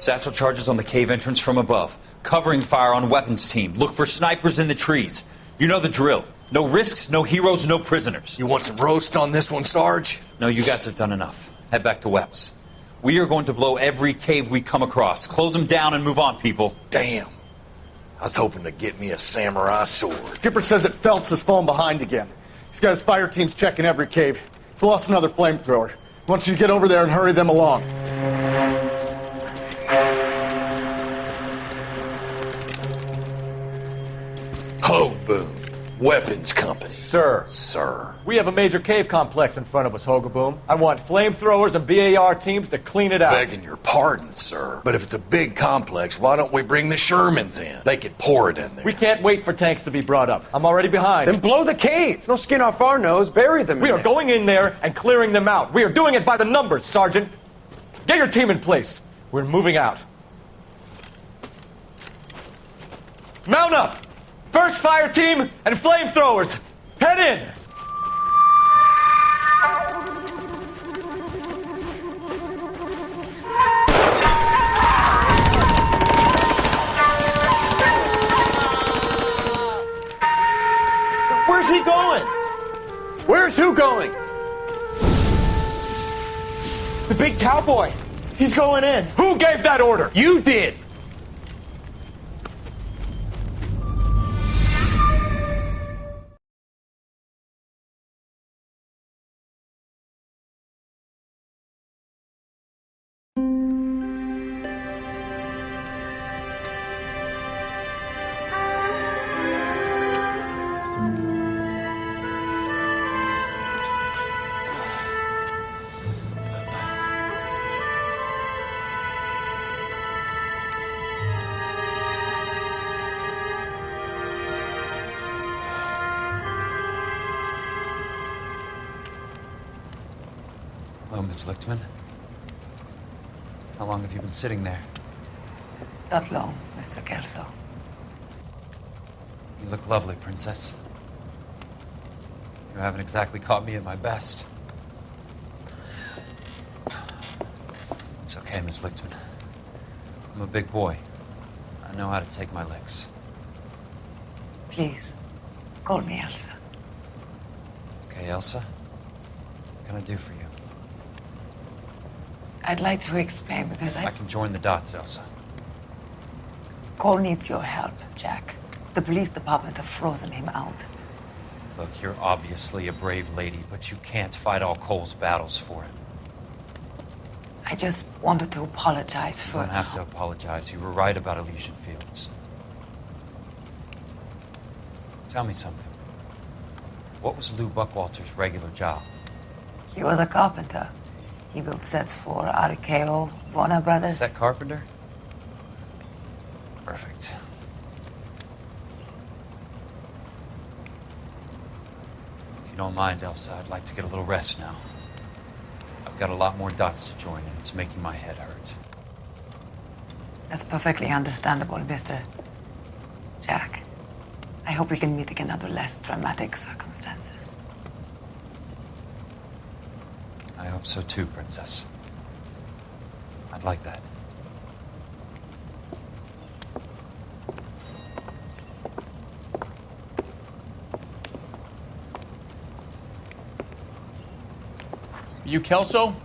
Satchel charges on the cave entrance from above. Covering fire on weapons team. Look for snipers in the trees. You know the drill. No risks, no heroes, no prisoners. You want some roast on this one, Sarge? No, you guys have done enough. Head back to Webb's. We are going to blow every cave we come across. Close them down and move on, people. Damn. I was hoping to get me a samurai sword. Skipper says that Phelps has fallen behind again. He's got his fire teams checking every cave. He's lost another flamethrower. He wants you to get over there and hurry them along. Ho, boom. Weapons company. Sir. Sir. We have a major cave complex in front of us, Hogaboom. I want flamethrowers and BAR teams to clean it out. Begging your pardon, sir. But if it's a big complex, why don't we bring the Shermans in? They could pour it in there. We can't wait for tanks to be brought up. I'm already behind. Then blow the cave. No skin off our nose. Bury them. We are going in there and clearing them out. We are doing it by the numbers, Sergeant. Get your team in place. We're moving out. Mount up! First fire team and flamethrowers. Head in! Where's he going? Where's who going? The big cowboy. He's going in. Who gave that order? You did. Hello, Miss Lichtman. How long have you been sitting there? Not long, Mr. Kelso. You look lovely, Princess. You haven't exactly caught me at my best. It's okay, Miss Lichtman. I'm a big boy. I know how to take my licks. Please, call me Elsa. Okay, Elsa? What can I do for you? I'd like to explain because I can join the dots, Elsa. Cole needs your help, Jack. The police department have frozen him out. Look, you're obviously a brave lady, but you can't fight all Cole's battles for him. I just wanted to apologize for... You don't have to apologize. You were right about Elysian Fields. Tell me something. What was Lou Buckwalter's regular job? He was a carpenter. He built sets for RKO, Warner Brothers. Set carpenter? Perfect. If you don't mind, Elsa, I'd like to get a little rest now. I've got a lot more dots to join, and it's making my head hurt. That's perfectly understandable, Mr. Jack. I hope we can meet again under less dramatic circumstances. I hope so too, Princess. I'd like that. You Kelso?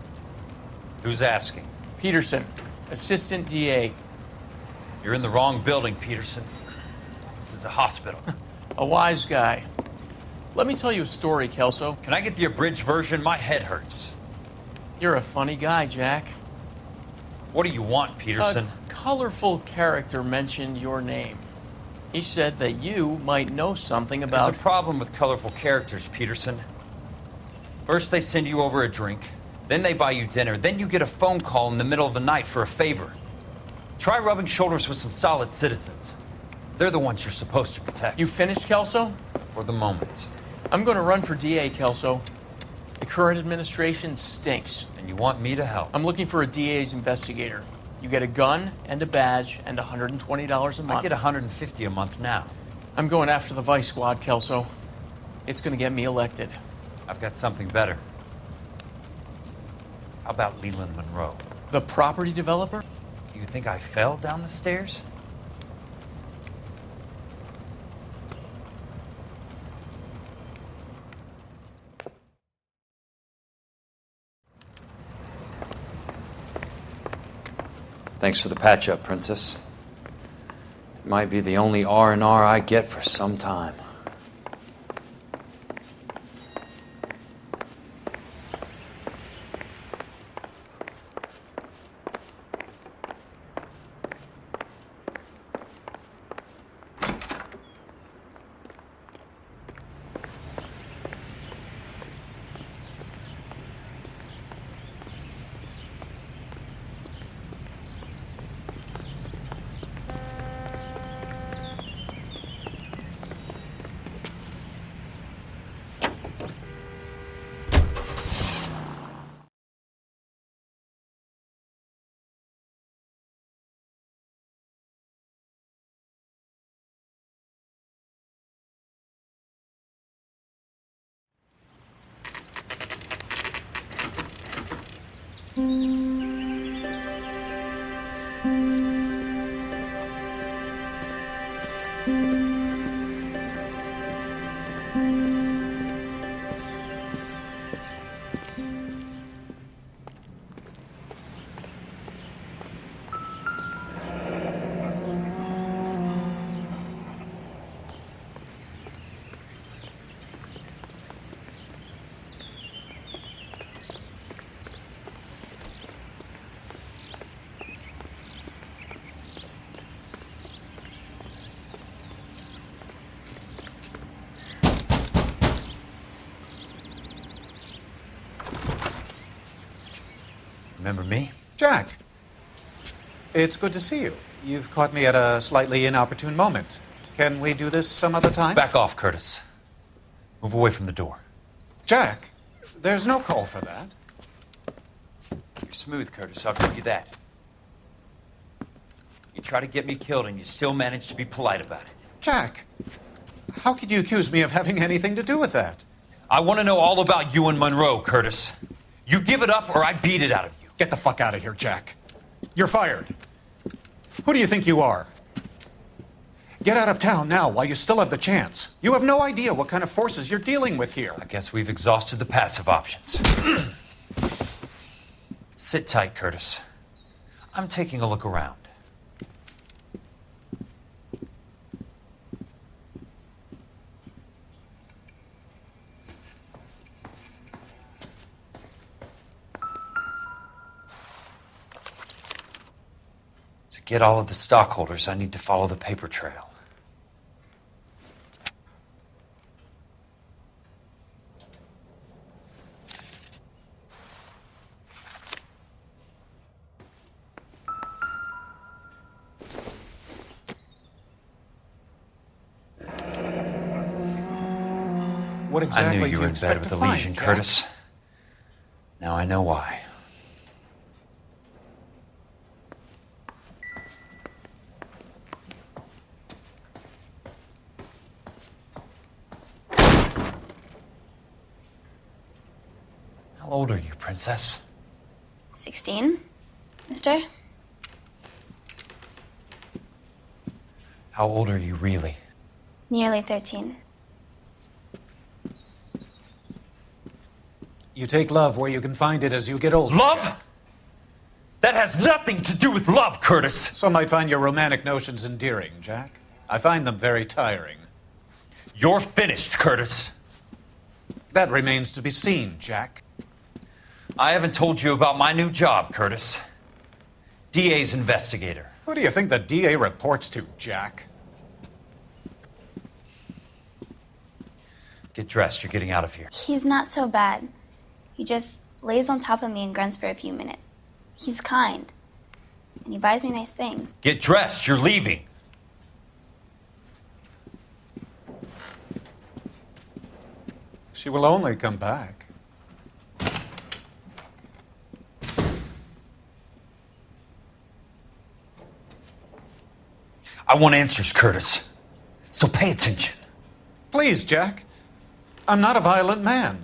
Who's asking? Peterson, Assistant DA. You're in the wrong building, Peterson. This is a hospital. A wise guy. Let me tell you a story, Kelso. Can I get the abridged version? My head hurts. You're a funny guy, Jack. What do you want, Peterson? A colorful character mentioned your name. He said that you might know something about... There's a problem with colorful characters, Peterson. First they send you over a drink, then they buy you dinner, then you get a phone call in the middle of the night for a favor. Try rubbing shoulders with some solid citizens. They're the ones you're supposed to protect. You finished, Kelso? For the moment. I'm going to run for DA, Kelso. The current administration stinks. And you want me to help? I'm looking for a DA's investigator. You get a gun and a badge and $120 a month. I get $150 a month now. I'm going after the Vice Squad, Kelso. It's going to get me elected. I've got something better. How about Leland Monroe? The property developer? You think I fell down the stairs? Thanks for the patch-up, Princess. It might be the only R&R I get for some time. Remember me? Jack, it's good to see you. You've caught me at a slightly inopportune moment. Can we do this some other time? Back off, Curtis. Move away from the door. Jack, there's no call for that. You're smooth, Curtis, I'll give you that. You try to get me killed and you still manage to be polite about it. Jack, how could you accuse me of having anything to do with that? I want to know all about you and Monroe, Curtis. You give it up or I beat it out of you. Get the fuck out of here, Jack. You're fired. Who do you think you are? Get out of town now while you still have the chance. You have no idea what kind of forces you're dealing with here. I guess we've exhausted the passive options. Sit tight, Curtis. I'm taking a look around. To get all of the stockholders, I need to follow the paper trail. What I exactly knew do you were in bed expect with to the find, Legion, Jack? Curtis. Now I know why. How old are you, Princess? 16, mister? How old are you really? Nearly 13. You take love where you can find it as you get older. Love? Jack. That has nothing to do with love, Curtis. Some might find your romantic notions endearing, Jack. I find them very tiring. You're finished, Curtis. That remains to be seen, Jack. I haven't told you about my new job, Curtis. DA's investigator. Who do you think the DA reports to, Jack? Get dressed, you're getting out of here. He's not so bad. He just lays on top of me and grunts for a few minutes. He's kind. And he buys me nice things. Get dressed, you're leaving. She will only come back. I want answers, Curtis. So pay attention. Please, Jack. I'm not a violent man.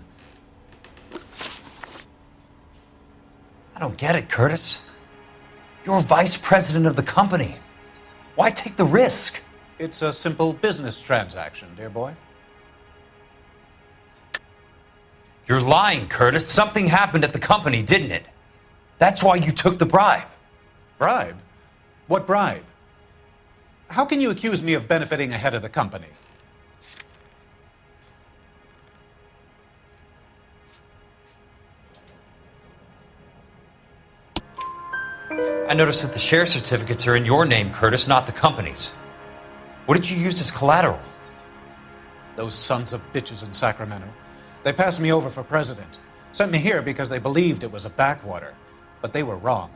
I don't get it, Curtis. You're vice president of the company. Why take the risk? It's a simple business transaction, dear boy. You're lying, Curtis. Something happened at the company, didn't it? That's why you took the bribe. Bribe? What bribe? How can you accuse me of benefiting ahead of the company? I noticed that the share certificates are in your name, Curtis, not the company's. What did you use as collateral? Those sons of bitches in Sacramento. They passed me over for president. Sent me here because they believed it was a backwater. But they were wrong.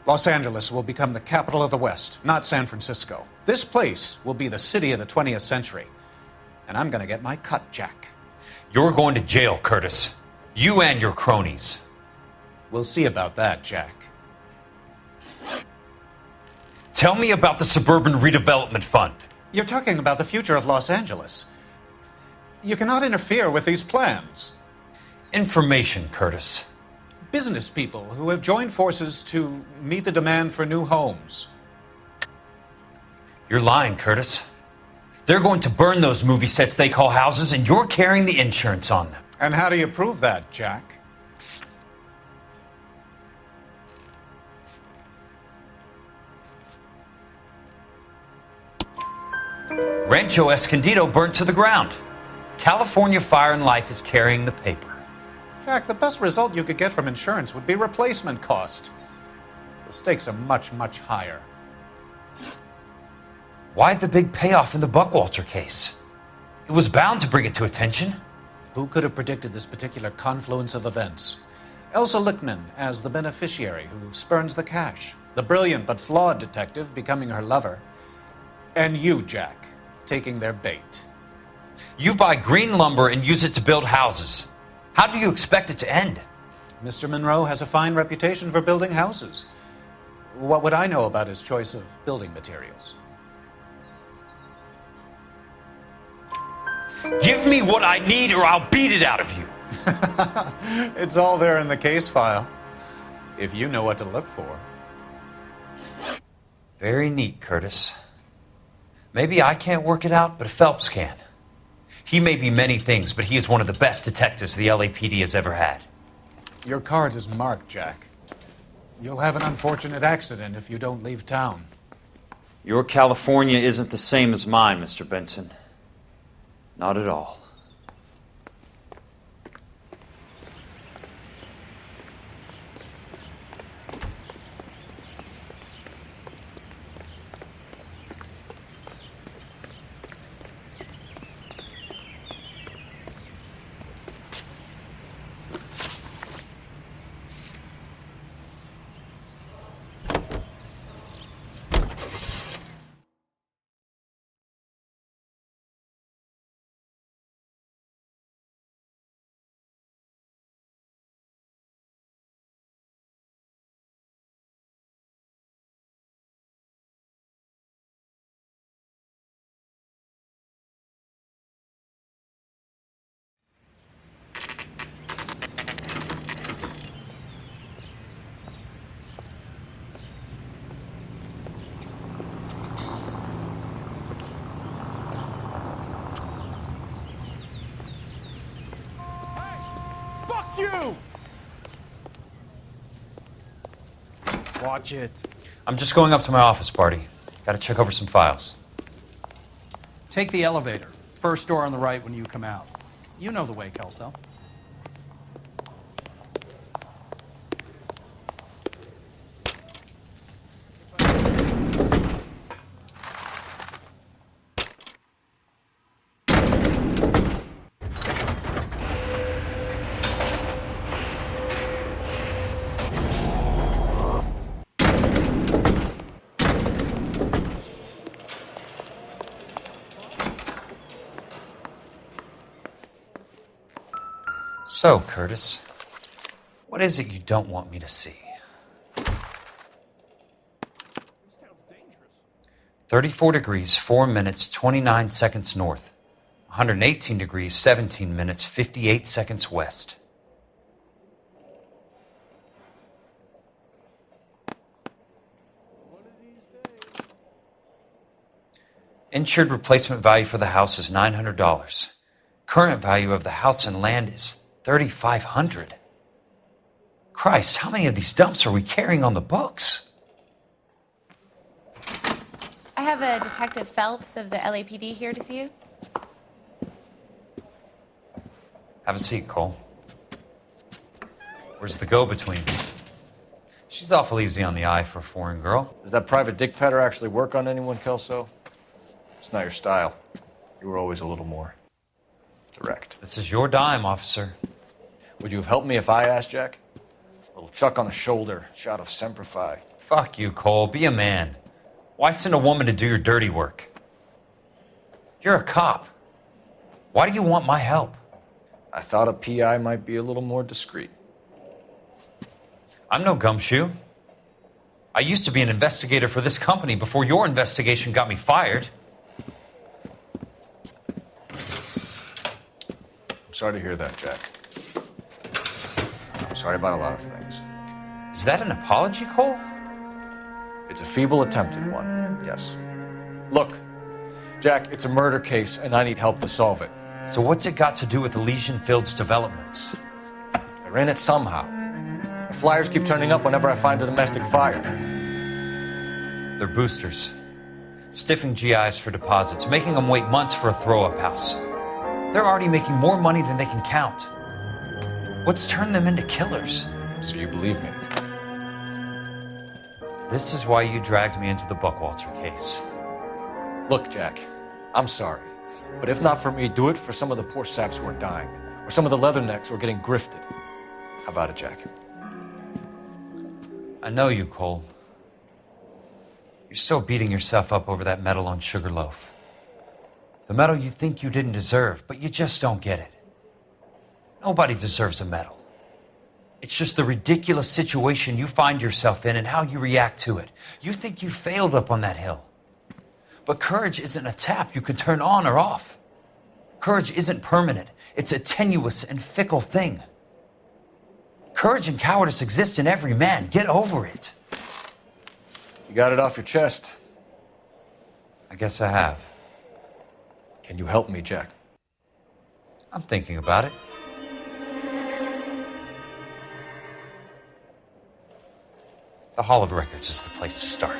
Los Angeles will become the capital of the West, not San Francisco. This place will be the city of the 20th century. And I'm gonna get my cut, Jack. You're going to jail, Curtis. You and your cronies. We'll see about that, Jack. Tell me about the Suburban Redevelopment Fund. You're talking about the future of Los Angeles. You cannot interfere with these plans. Information, Curtis. Business people who have joined forces to meet the demand for new homes. You're lying, Curtis. They're going to burn those movie sets they call houses, and you're carrying the insurance on them. And how do you prove that, Jack? Rancho Escondido burnt to the ground. California Fire and Life is carrying the paper. Jack, the best result you could get from insurance would be replacement cost. The stakes are much, much higher. Why the big payoff in the Buckwalter case? It was bound to bring it to attention. Who could have predicted this particular confluence of events? Elsa Lichtman as the beneficiary who spurns the cash. The brilliant but flawed detective becoming her lover. And you, Jack, taking their bait. You buy green lumber and use it to build houses. How do you expect it to end? Mr. Monroe has a fine reputation for building houses. What would I know about his choice of building materials? Give me what I need or I'll beat it out of you. It's all there in the case file, if you know what to look for. Very neat, Curtis. Maybe I can't work it out, but Phelps can. He may be many things, but he is one of the best detectives the LAPD has ever had. Your card is marked, Jack. You'll have an unfortunate accident if you don't leave town. Your California isn't the same as mine, Mr. Benson. Not at all. You! Watch it. I'm just going up to my office party. Gotta check over some files. Take the elevator. First door on the right when you come out. You know the way, Kelso. So, Curtis, what is it you don't want me to see? 34 degrees, 4 minutes, 29 seconds north. 118 degrees, 17 minutes, 58 seconds west. Insured replacement value for the house is $900. Current value of the house and land is $3,500. Christ, how many of these dumps are we carrying on the books? I have a Detective Phelps of the LAPD here to see you. Have a seat, Cole. Where's the go-between? She's awful easy on the eye for a foreign girl. Does that private dick petter actually work on anyone, Kelso? It's not your style. You were always a little more direct. This is your dime, officer. Would you have helped me if I asked, Jack? A little chuck on the shoulder, shot of Semper Fi. Fuck you, Cole. Be a man. Why send a woman to do your dirty work? You're a cop. Why do you want my help? I thought a PI might be a little more discreet. I'm no gumshoe. I used to be an investigator for this company before your investigation got me fired. I'm sorry to hear that, Jack. I'm sorry about a lot of things. Is that an apology, Cole? It's a feeble attempted one, yes. Look, Jack, it's a murder case, and I need help to solve it. So what's it got to do with Elysian Fields developments? They're in it somehow. The flyers keep turning up whenever I find a domestic fire. They're boosters. Stiffing GIs for deposits, making them wait months for a throw-up house. They're already making more money than they can count. What's turned them into killers? So you believe me? This is why you dragged me into the Buckwalter case. Look, Jack, I'm sorry. But if not for me, do it for some of the poor saps who are dying. Or some of the leathernecks who are getting grifted. How about it, Jack? I know you, Cole. You're still beating yourself up over that medal on Sugarloaf. The medal you think you didn't deserve, but you just don't get it. Nobody deserves a medal. It's just the ridiculous situation you find yourself in and how you react to it. You think you failed up on that hill. But courage isn't a tap you can turn on or off. Courage isn't permanent. It's a tenuous and fickle thing. Courage and cowardice exist in every man. Get over it. You got it off your chest. I guess I have. Can you help me, Jack? I'm thinking about it. The Hall of Records is the place to start.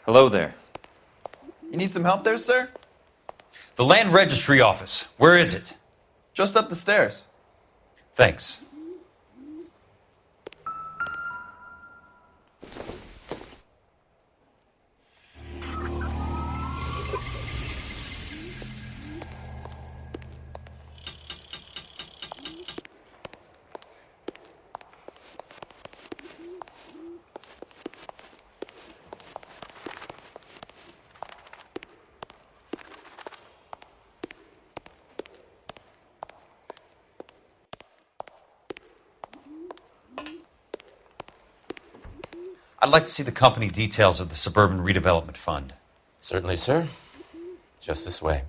Hello there. You need some help there, sir? The Land Registry Office. Where is it? Just up the stairs. Thanks. I'd like to see the company details of the Suburban Redevelopment Fund. Certainly, sir. Just this way.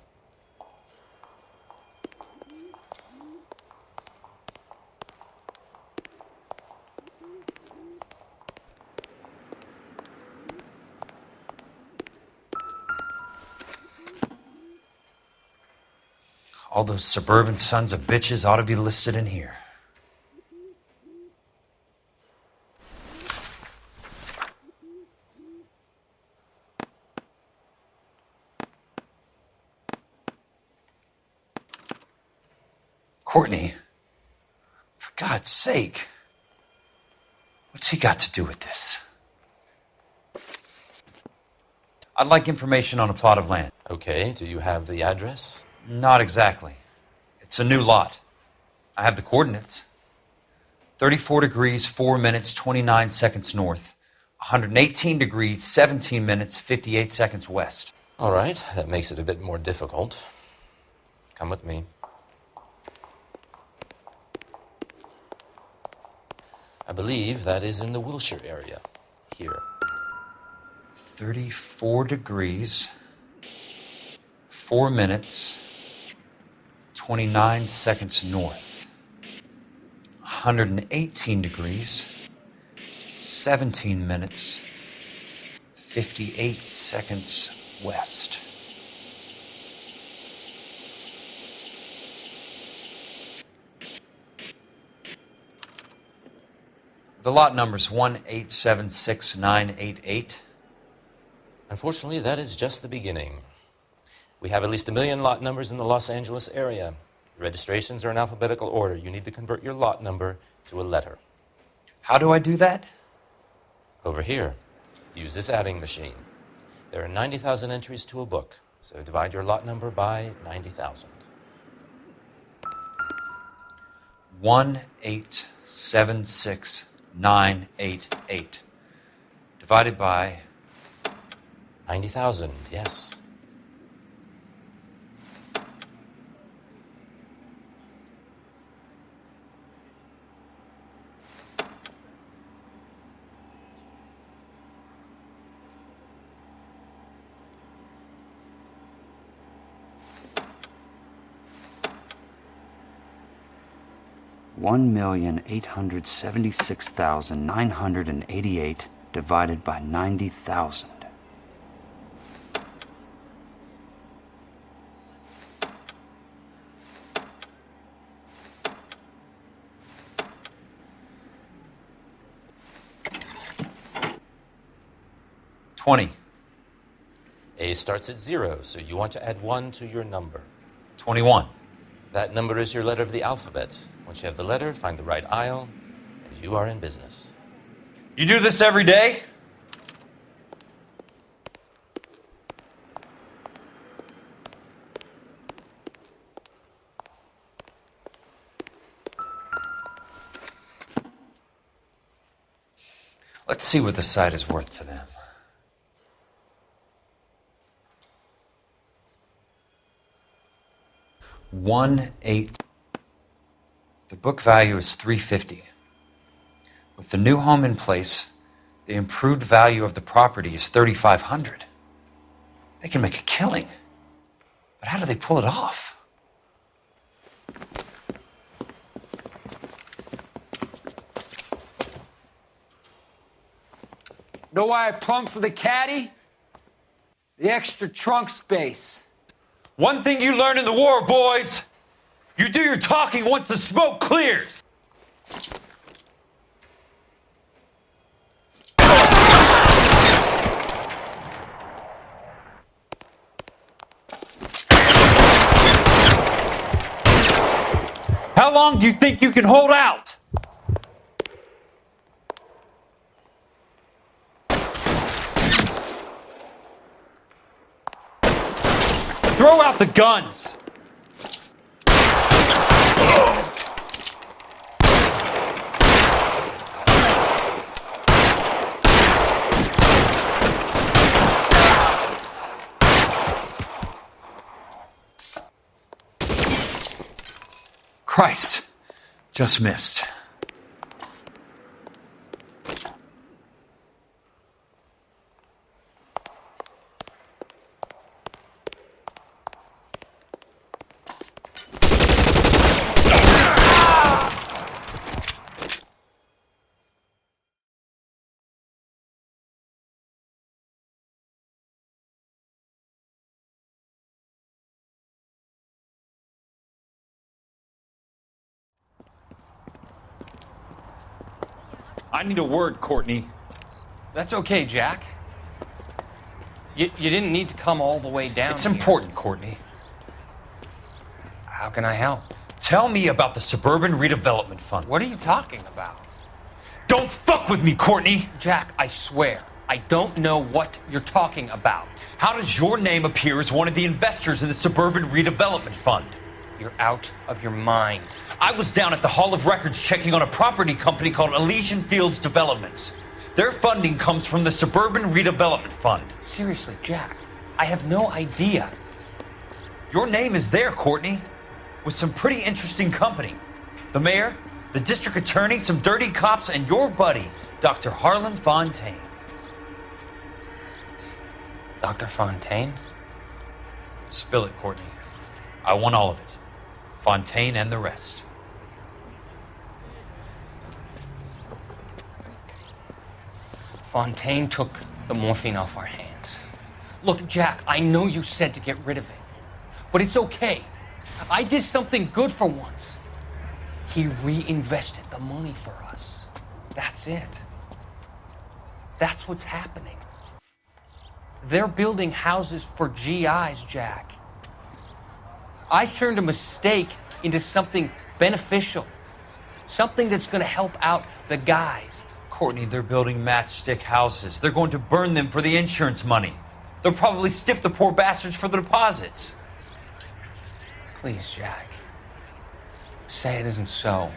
All those suburban sons of bitches ought to be listed in here. Courtney, for God's sake, what's he got to do with this? I'd like information on a plot of land. Okay, do you have the address? Not exactly. It's a new lot. I have the coordinates. 34 degrees, 4 minutes, 29 seconds north. 118 degrees, 17 minutes, 58 seconds west. All right, that makes it a bit more difficult. Come with me. I believe that is in the Wilshire area. Here. 34 degrees, 4 minutes, 29 seconds north. 118 degrees, 17 minutes, 58 seconds west. The lot number's 1876988. Unfortunately, that is just the beginning. We have at least 1 million lot numbers in the Los Angeles area. The registrations are in alphabetical order. You need to convert your lot number to a letter. How do I do that? Over here. Use this adding machine. There are 90,000 entries to a book, so divide your lot number by 90,000. 1876988 divided by 90,000, yes. $1,876,988 divided by 90,000. $20. A starts at 0, so you want to add 1 to your number. 21. That number is your letter of the alphabet. Once you have the letter, find the right aisle, and you are in business. You do this every day? Let's see what the site is worth to them. $1,800. The book value is $350. With the new home in place, the improved value of the property is $3,500. They can make a killing. But how do they pull it off? Know why I plumbed for the caddy? The extra trunk space. One thing you learn in the war, boys, you do your talking once the smoke clears. How long do you think you can hold out? Throw out the guns! Christ, just missed. I need a word, Courtney. That's okay, Jack. You didn't need to come all the way down. It's important, Courtney. How can I help? Tell me about the Suburban Redevelopment Fund. What are you talking about? Don't fuck with me, Courtney! Jack, I swear, I don't know what you're talking about. How does your name appear as one of the investors in the Suburban Redevelopment Fund? You're out of your mind. I was down at the Hall of Records checking on a property company called Elysian Fields Developments. Their funding comes from the Suburban Redevelopment Fund. Seriously, Jack, I have no idea. Your name is there, Courtney, with some pretty interesting company. The mayor, the district attorney, some dirty cops, and your buddy, Dr. Harlan Fontaine. Dr. Fontaine? Spill it, Courtney. I want all of it. Fontaine and the rest. Fontaine took the morphine off our hands. Look, Jack, I know you said to get rid of it, but it's okay. I did something good for once. He reinvested the money for us. That's it. That's what's happening. They're building houses for GIs, Jack. I turned a mistake into something beneficial, something that's going to help out the guys. Courtney, they're building matchstick houses. They're going to burn them for the insurance money. They'll probably stiff the poor bastards for the deposits. Please, Jack. Say it isn't so.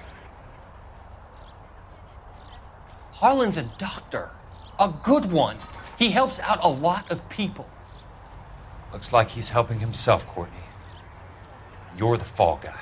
Harlan's a doctor. A good one. He helps out a lot of people. Looks like he's helping himself, Courtney. You're the fall guy.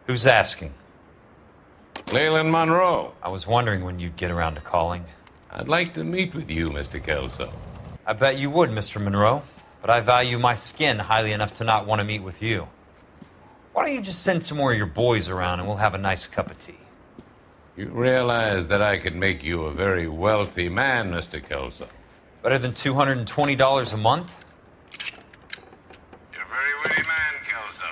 Who's asking? Leland Monroe. I was wondering when you'd get around to calling. I'd like to meet with you, Mr. Kelso. I bet you would, Mr. Monroe. But I value my skin highly enough to not want to meet with you. Why don't you just send some more of your boys around and we'll have a nice cup of tea? You realize that I could make you a very wealthy man, Mr. Kelso. Better than $220 a month? You're a very witty man, Kelso.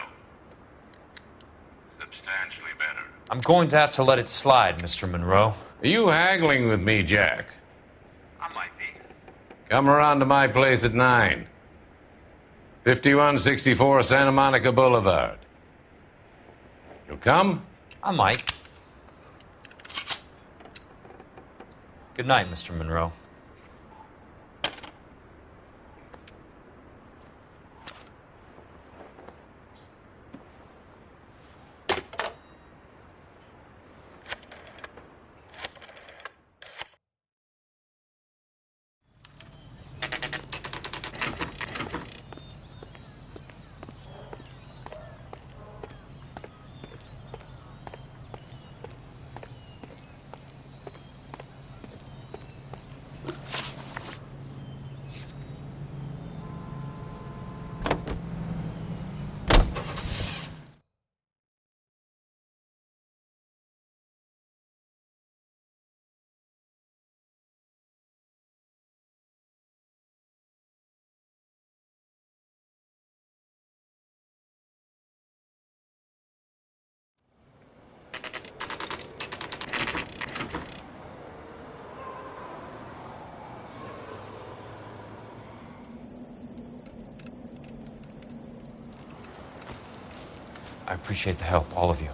Substantially better. I'm going to have to let it slide, Mr. Monroe. Are you haggling with me, Jack? I might be. Come around to my place at 9. 5164 Santa Monica Boulevard. You'll come? I might. Good night, Mr. Monroe. I appreciate the help, all of you.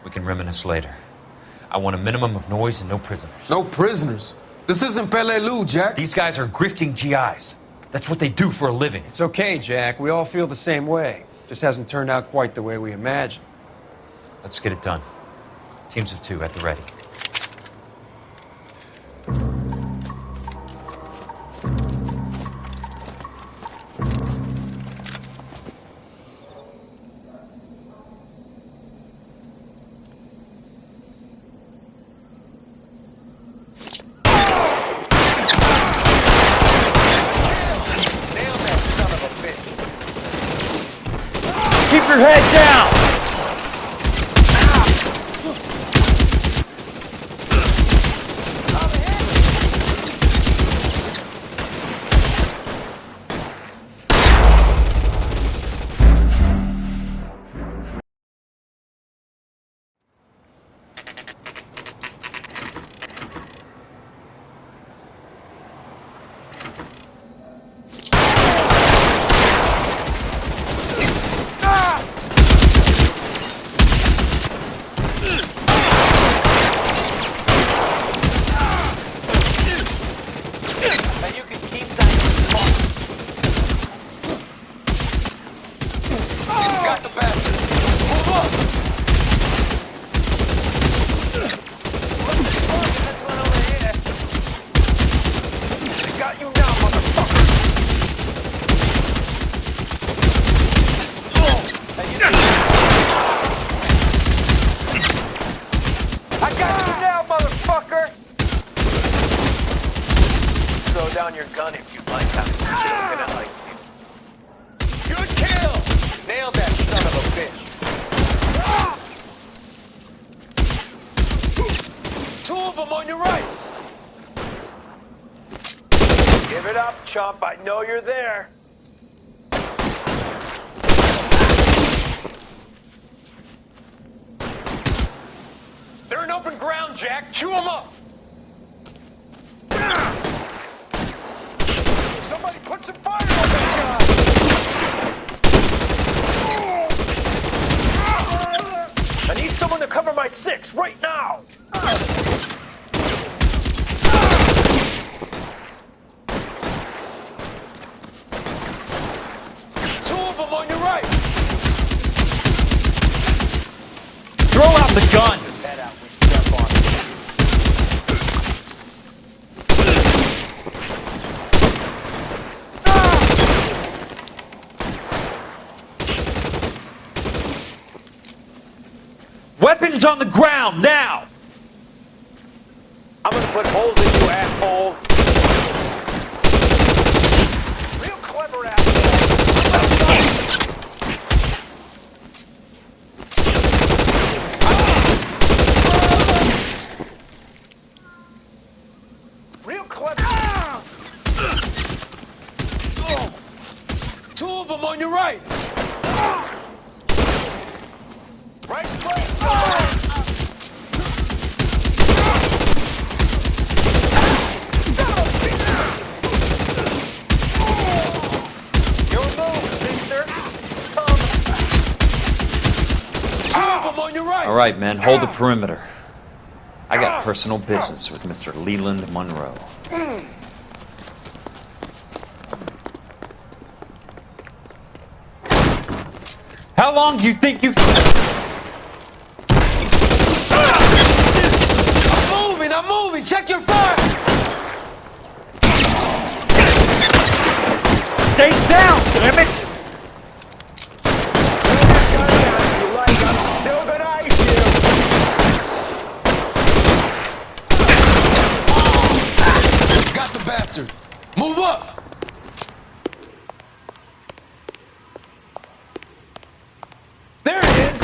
We can reminisce later. I want a minimum of noise and no prisoners. No prisoners? This isn't Peleliu, Jack. These guys are grifting GIs. That's what they do for a living. It's okay, Jack. We all feel the same way. Just hasn't turned out quite the way we imagined. Let's get it done. Teams of 2 at the ready. Keep your head down! down your gun if you'd like. I'm still gonna ice you. Good kill! Nailed that son of a bitch. Two of them on your right. Give it up, chump. I know you're there. They're in open ground, Jack. Chew them up. Somebody put some fire on that I need someone to cover my 6 right now. Two of them on your right. Throw out the guns! Head out, we step on it. Weapons on the ground, now! I'm gonna put holes in you, asshole. Real clever asshole. Real clever. Two of them on your right. Right place. Your move, mister. Two of them on your right. All right, men, hold the perimeter. I got personal business with Mr. Leland Monroe. How long do you think you... I'm moving. Check your fire. Stay down, damn it! Still gonna ice you. Got the bastard. Move up. There it is!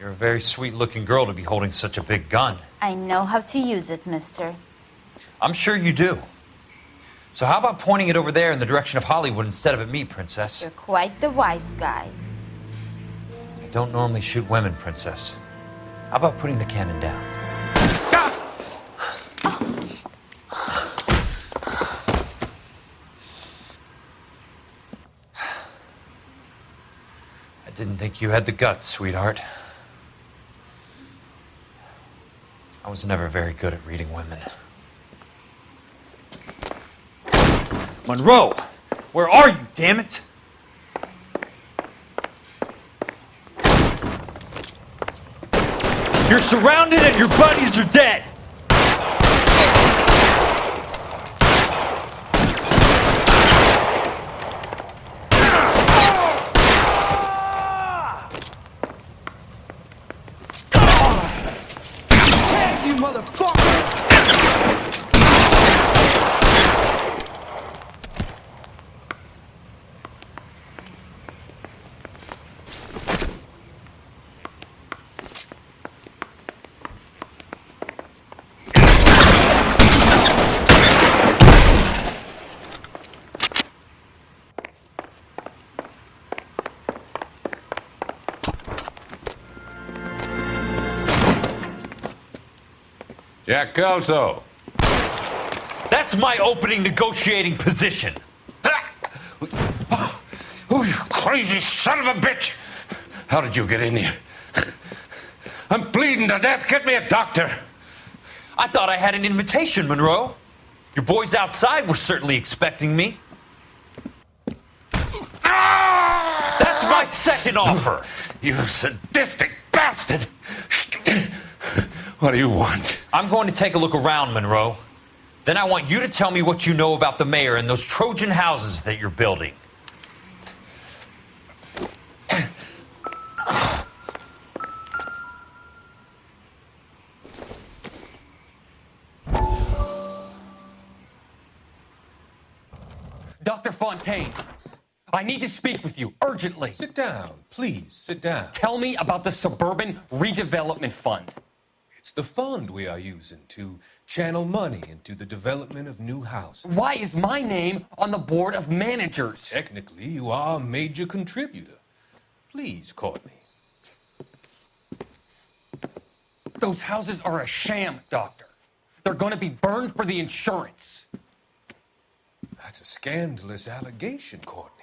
You're a very sweet-looking girl to be holding such a big gun. I know how to use it, mister. I'm sure you do. So how about pointing it over there in the direction of Hollywood instead of at me, Princess? You're quite the wise guy. I don't normally shoot women, Princess. How about putting the cannon down? I didn't think you had the guts, sweetheart. I was never very good at reading women. Monroe! Where are you, damn it? You're surrounded and your buddies are dead! You motherfucker! Jack Kelso. That's my opening negotiating position. Oh, you crazy son of a bitch! How did you get in here? I'm bleeding to death. Get me a doctor. I thought I had an invitation, Monroe. Your boys outside were certainly expecting me. my second offer! You sadistic bastard! What do you want? I'm going to take a look around, Monroe. Then I want you to tell me what you know about the mayor and those Trojan houses that you're building. Dr. Fontaine, I need to speak with you urgently. Sit down, please, sit down. Tell me about the Suburban Redevelopment Fund. It's the fund we are using to channel money into the development of new houses. Why is my name on the board of managers? Technically, you are a major contributor. Please, Courtney. Those houses are a sham, Doctor. They're going to be burned for the insurance. That's a scandalous allegation, Courtney.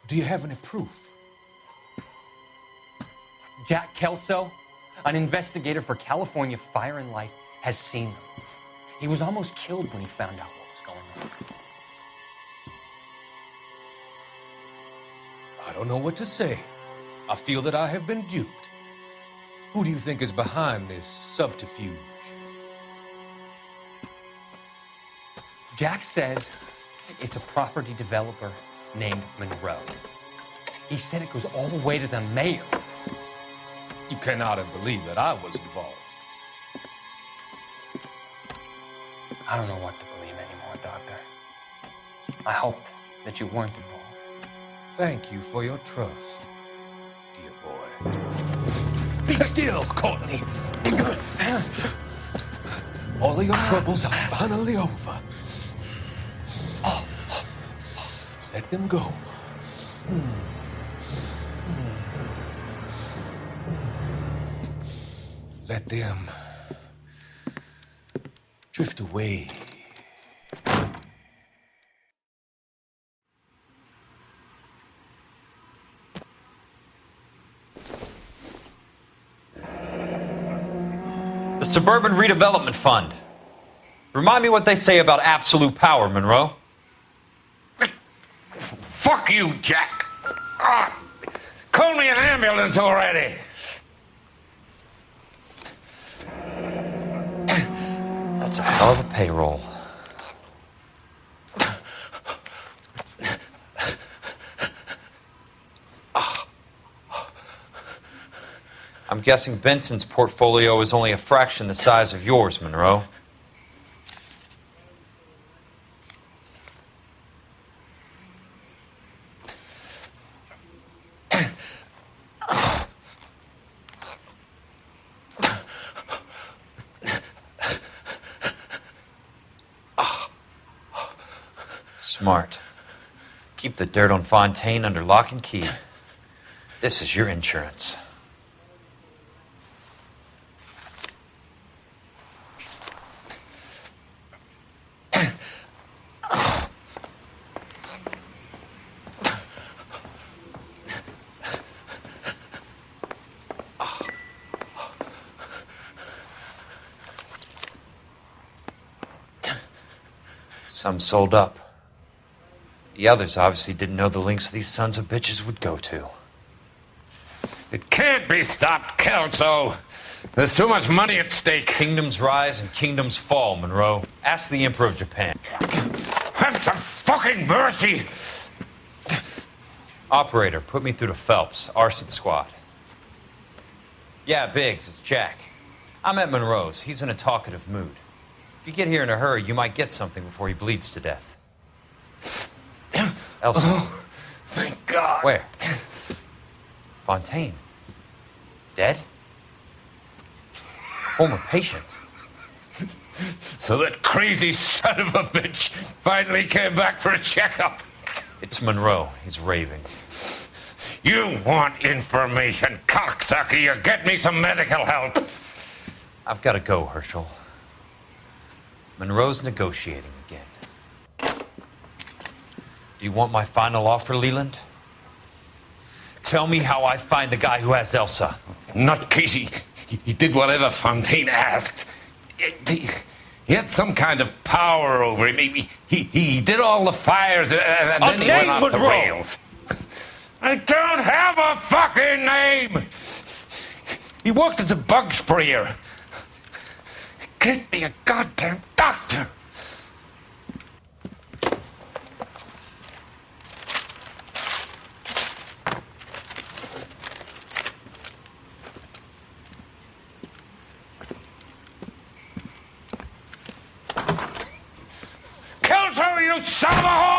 Do you have any proof? Jack Kelso, an investigator for California Fire and Life, has seen them. He was almost killed when he found out what was going on. I don't know what to say. I feel that I have been duped. Who do you think is behind this subterfuge? Jack says it's a property developer named Monroe. He said it goes all the way to the mayor. You cannot have believed that I was involved. I don't know what to believe anymore, Doctor. I hoped that you weren't involved. Thank you for your trust, dear boy. Be still, Courtney. All of your troubles are finally over. Let them go. Let them drift away. The Suburban Redevelopment Fund. Remind me what they say about absolute power, Monroe. Fuck you, Jack! Call me an ambulance already! That's a hell of a payroll. I'm guessing Benson's portfolio is only a fraction the size of yours, Monroe. Smart. Keep the dirt on Fontaine under lock and key. This is your insurance. Some sold up. The others obviously didn't know the lengths these sons of bitches would go to. It can't be stopped, Kelso. There's too much money at stake. Kingdoms rise and kingdoms fall, Monroe. Ask the Emperor of Japan. Have some fucking mercy! Operator, put me through to Phelps, arson squad. Yeah, Biggs, it's Jack. I'm at Monroe's. He's in a talkative mood. If you get here in a hurry, you might get something before he bleeds to death. Elsa. Oh, thank God. Where? Fontaine. Dead? Former patient. So that crazy son of a bitch finally came back for a checkup. It's Monroe. He's raving. You want information, cocksucker. You get me some medical help. I've got to go, Herschel. Monroe's negotiating again. Do you want my final offer, Leland? Tell me how I find the guy who has Elsa. Nutcase, he did whatever Fontaine asked. He had some kind of power over him. He did all the fires, and then he went off the rails. I don't have a fucking name! He worked as a bug sprayer. Get me a goddamn doctor! Kill her, you son of a whore!